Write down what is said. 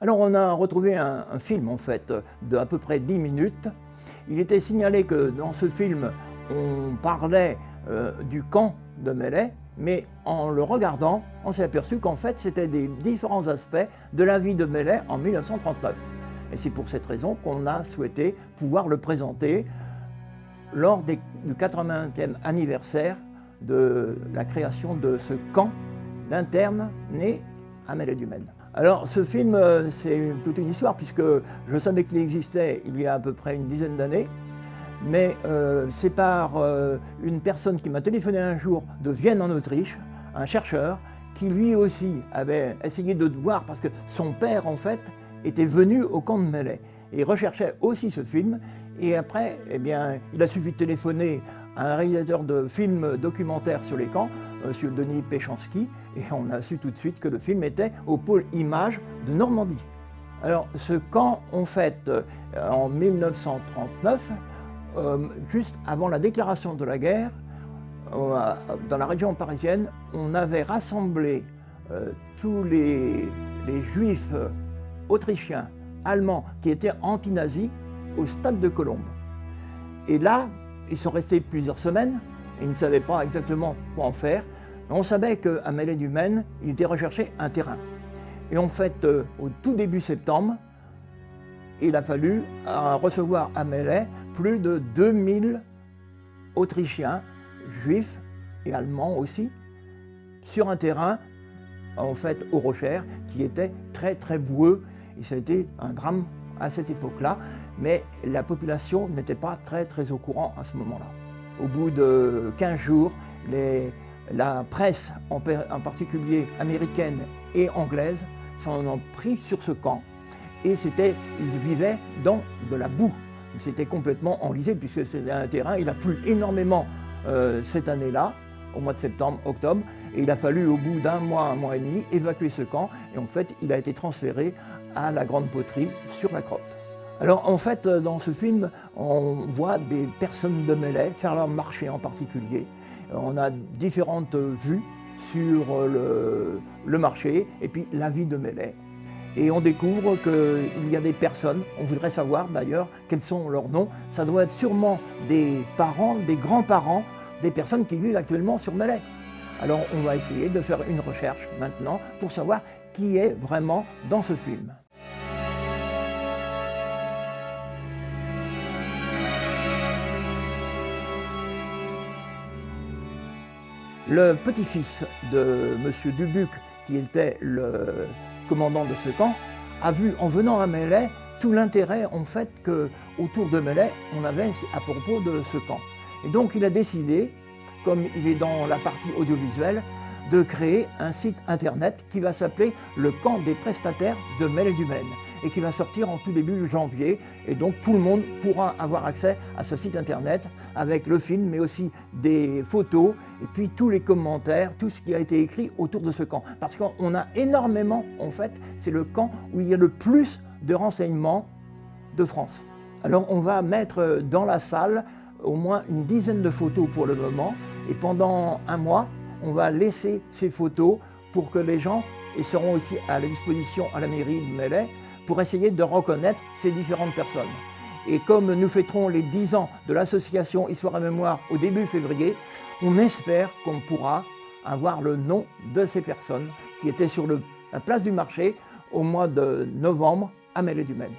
Alors on a retrouvé un film en fait de à peu près 10 minutes. Il était signalé que dans ce film on parlait du camp de Mellet, mais en le regardant on s'est aperçu qu'en fait c'était des différents aspects de la vie de Mellet en 1939. Et c'est pour cette raison qu'on a souhaité pouvoir le présenter lors du 80e anniversaire de la création de ce camp d'internes né à Mellet-du-Maine. Alors ce film, c'est toute une histoire puisque je savais qu'il existait il y a à peu près une dizaine d'années, mais c'est par une personne qui m'a téléphoné un jour de Vienne en Autriche, un chercheur, qui lui aussi avait essayé de voir parce que son père en fait était venu au camp de Mellet et recherchait aussi ce film. Et après, eh bien, il a suffi de téléphoner à un réalisateur de films documentaires sur les camps, M. Denis Péchanski, et on a su tout de suite que le film était au pôle Images de Normandie. Alors ce camp, en fait, en 1939, juste avant la déclaration de la guerre, dans la région parisienne, on avait rassemblé tous les juifs autrichiens, allemands, qui étaient anti-nazis au stade de Colombes. Et là, ils sont restés plusieurs semaines, et ils ne savaient pas exactement quoi en faire. On savait qu'à Mellet-du-Maine, il était recherché un terrain. Et en fait, au tout début septembre, il a fallu recevoir à Mellet plus de 2000 Autrichiens, Juifs et Allemands aussi, sur un terrain, en fait, aux Rochères, qui était très très boueux. Et ça a été un drame à cette époque-là, mais la population n'était pas très au courant à ce moment-là. Au bout de 15 jours, la presse, en particulier américaine et anglaise, s'en ont pris sur ce camp. Et ils vivaient dans de la boue. C'était complètement enlisé puisque c'était un terrain. Il a plu énormément cette année-là, au mois de septembre, octobre. Et il a fallu, au bout d'un mois et demi, évacuer ce camp. Et en fait, il a été transféré à la Grande Poterie sur la Crotte. Alors en fait, dans ce film, on voit des personnes de Mellet faire leur marché en particulier. On a différentes vues sur le marché et puis la vie de Mellet. Et on découvre qu'il y a des personnes, on voudrait savoir d'ailleurs quels sont leurs noms. Ça doit être sûrement des parents, des grands-parents, des personnes qui vivent actuellement sur Mellet. Alors on va essayer de faire une recherche maintenant pour savoir qui est vraiment dans ce film. Le petit-fils de M. Dubuc, qui était le commandant de ce camp, a vu en venant à Mellet tout l'intérêt en fait qu'autour de Mellet on avait à propos de ce camp. Et donc il a décidé, comme il est dans la partie audiovisuelle, de créer un site internet qui va s'appeler le camp des prestataires de Mellet-du-Maine et qui va sortir en tout début janvier. Et donc tout le monde pourra avoir accès à ce site internet avec le film, mais aussi des photos et puis tous les commentaires, tout ce qui a été écrit autour de ce camp. Parce qu'on a énormément, en fait, c'est le camp où il y a le plus de renseignements de France. Alors on va mettre dans la salle au moins une dizaine de photos pour le moment et pendant un mois, on va laisser ces photos pour que les gens, et seront aussi à la disposition à la mairie de Mellet, pour essayer de reconnaître ces différentes personnes. Et comme nous fêterons les 10 ans de l'association Histoire et Mémoire au début février, on espère qu'on pourra avoir le nom de ces personnes qui étaient sur la place du marché au mois de novembre à Mellet-du-Maine.